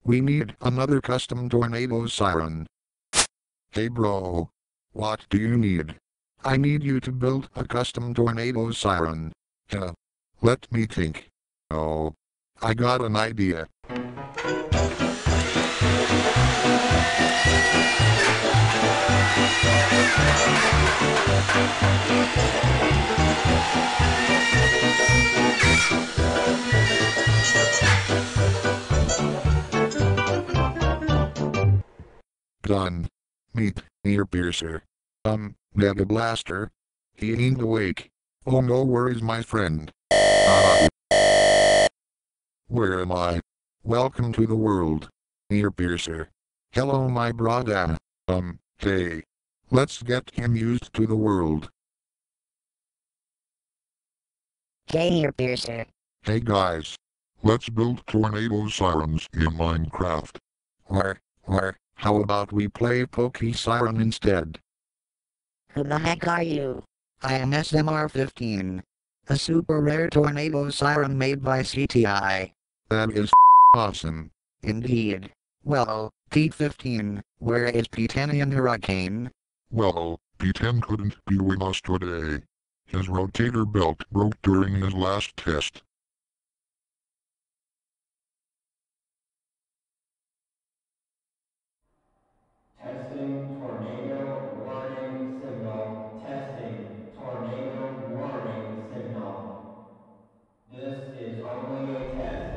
We need another custom tornado siren. Hey bro. What do you need? I need you to build a custom tornado siren. Huh. Let me think. Oh. I got an idea. Done. Meet earpiercer. Mega blaster. He ain't awake. Oh no worries my friend. Where am I? Welcome to the world. Earpiercer. Hello my brother. Hey. Let's get him used to the world. Hey earpiercer. Hey guys. Let's build tornado sirens in Minecraft. Or, how about we play Pokey Siren instead? Who the heck are you? I am SMR-15. A super rare tornado siren made by CTI. That is awesome. Indeed. Well, P-15, where is P-10 Hurricane? Well, P10 couldn't be with us today. His rotator belt broke during his last test. Testing tornado warning signal. Testing tornado warning signal. This is only a test.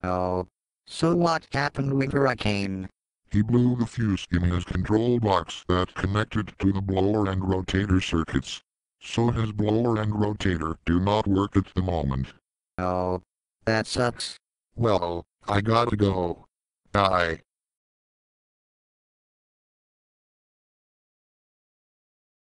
Oh. So what happened with Hurricane? He blew the fuse in his control box that connected to the blower and rotator circuits. So his blower and rotator do not work at the moment. Oh. That sucks. Well, I gotta go. Bye.